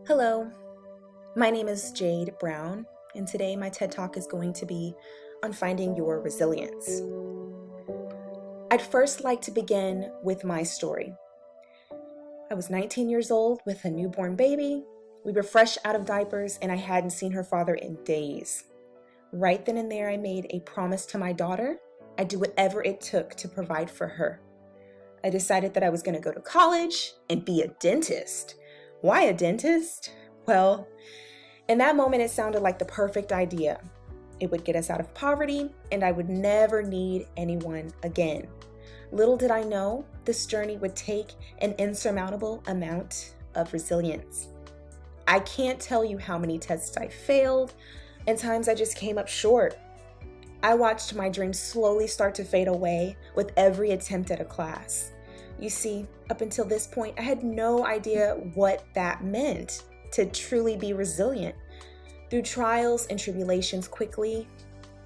Hello, my name is Jade Brown, and today my TED Talk is going to be on finding your resilience. I'd first like to begin with my story. I was 19 years old with a newborn baby. We were fresh out of diapers, and I hadn't seen her father in days. Right then and there, I made a promise to my daughter. I'd do whatever it took to provide for her. I decided that I was going to go to college and be a dentist. Why a dentist? Well, in that moment, it sounded like the perfect idea. It would get us out of poverty, and I would never need anyone again. Little did I know, this journey would take an insurmountable amount of resilience. I can't tell you how many tests I failed, and times I just came up short. I watched my dreams slowly start to fade away with every attempt at a class. You see, up until this point, I had no idea what that meant to truly be resilient. Through trials and tribulations quickly,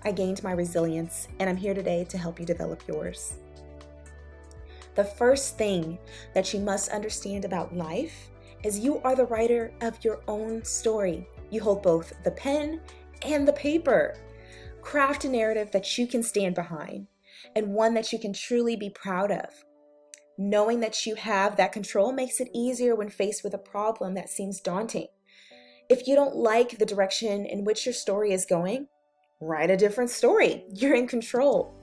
I gained my resilience, and I'm here today to help you develop yours. The first thing that you must understand about life is you are the writer of your own story. You hold both the pen and the paper. Craft a narrative that you can stand behind and one that you can truly be proud of. Knowing that you have that control makes it easier when faced with a problem that seems daunting. If you don't like the direction in which your story is going, write a different story. You're in control.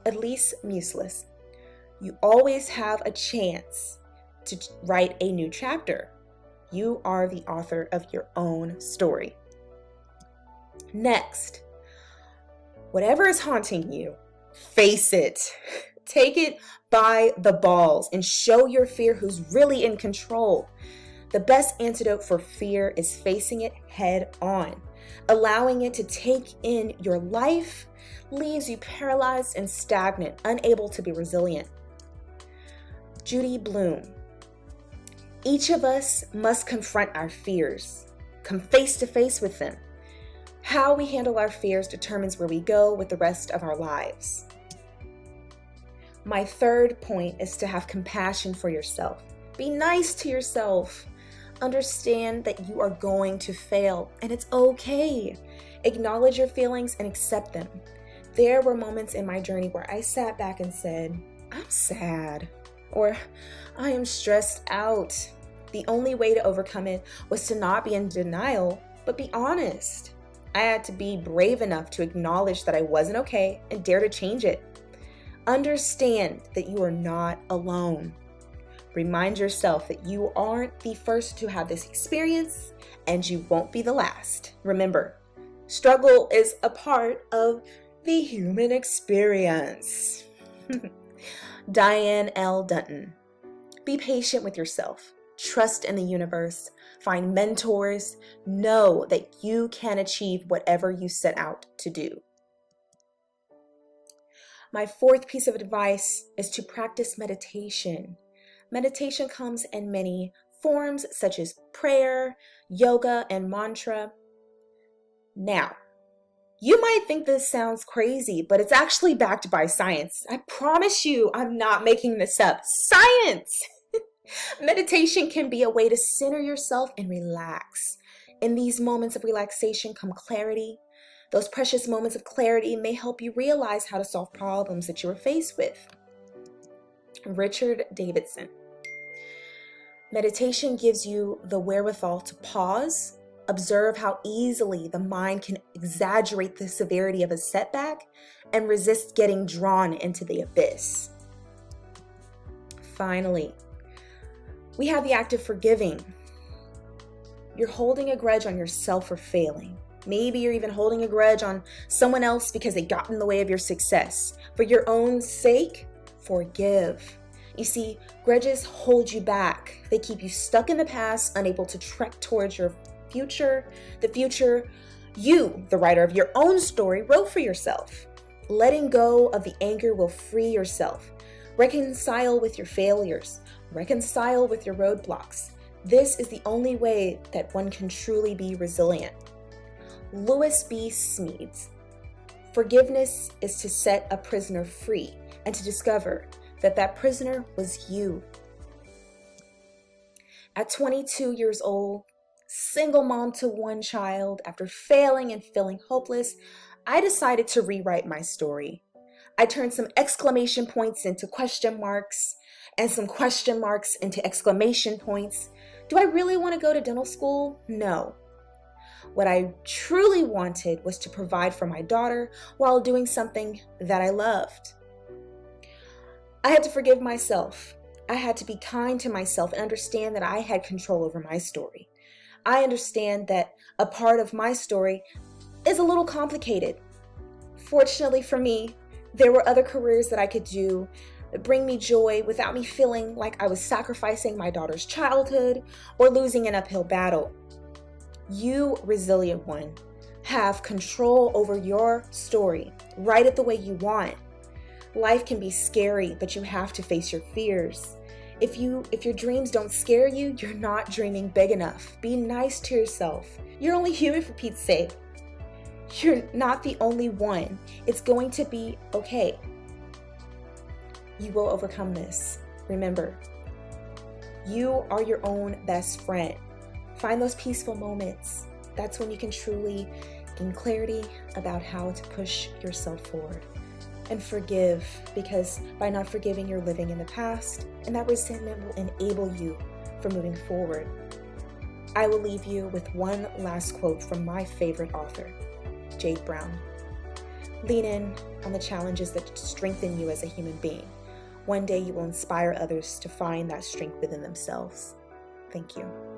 Elise Muselis, you always have a chance to write a new chapter. You are the author of your own story. Next, whatever is haunting you, face it. Take it by the balls and show your fear who's really in control. The best antidote for fear is facing it head on. Allowing it to take in your life leaves you paralyzed and stagnant, unable to be resilient. Judy Blume, each of us must confront our fears, come face to face with them. How we handle our fears determines where we go with the rest of our lives. My third point is to have compassion for yourself. Be nice to yourself. Understand that you are going to fail, and it's okay. Acknowledge your feelings and accept them. There were moments in my journey where I sat back and said, I'm sad, or I am stressed out. The only way to overcome it was to not be in denial, but be honest. I had to be brave enough to acknowledge that I wasn't okay and dare to change it. Understand that you are not alone. Remind yourself that you aren't the first to have this experience, and you won't be the last. Remember, struggle is a part of the human experience. Diane L. Dutton, be patient with yourself. Trust in the universe. Find mentors. Know that you can achieve whatever you set out to do. My fourth piece of advice is to practice meditation. Meditation comes in many forms, such as prayer, yoga, and mantra. Now, you might think this sounds crazy, but it's actually backed by science. I promise you, I'm not making this up. Science! Meditation can be a way to center yourself and relax. In these moments of relaxation come clarity. Those precious moments of clarity may help you realize how to solve problems that you are faced with. Richard Davidson. Meditation gives you the wherewithal to pause, observe how easily the mind can exaggerate the severity of a setback, and resist getting drawn into the abyss. Finally, we have the act of forgiving. You're holding a grudge on yourself for failing. Maybe you're even holding a grudge on someone else because they got in the way of your success. For your own sake, forgive. You see, grudges hold you back. They keep you stuck in the past, unable to trek towards your future, the future you, the writer of your own story, wrote for yourself. Letting go of the anger will free yourself. Reconcile with your failures. Reconcile with your roadblocks. This is the only way that one can truly be resilient. Lewis B. Smedes. Forgiveness is to set a prisoner free and to discover that that prisoner was you. At 22 years old, single mom to one child, after failing and feeling hopeless, I decided to rewrite my story. I turned some exclamation points into question marks and some question marks into exclamation points. Do I really want to go to dental school? No. What I truly wanted was to provide for my daughter while doing something that I loved. I had to forgive myself. I had to be kind to myself and understand that I had control over my story. I understand that a part of my story is a little complicated. Fortunately for me, there were other careers that I could do that bring me joy without me feeling like I was sacrificing my daughter's childhood or losing an uphill battle. You, resilient one, have control over your story. Write it the way you want. Life can be scary, but you have to face your fears. If your dreams don't scare you, you're not dreaming big enough. Be nice to yourself. You're only human, for Pete's sake. You're not the only one. It's going to be okay. You will overcome this. Remember, you are your own best friend. Find those peaceful moments. That's when you can truly gain clarity about how to push yourself forward. And forgive, because by not forgiving, you're living in the past, and that resentment will enable you from moving forward. I will leave you with one last quote from my favorite author, Jade Brown. Lean in on the challenges that strengthen you as a human being. One day you will inspire others to find that strength within themselves. Thank you.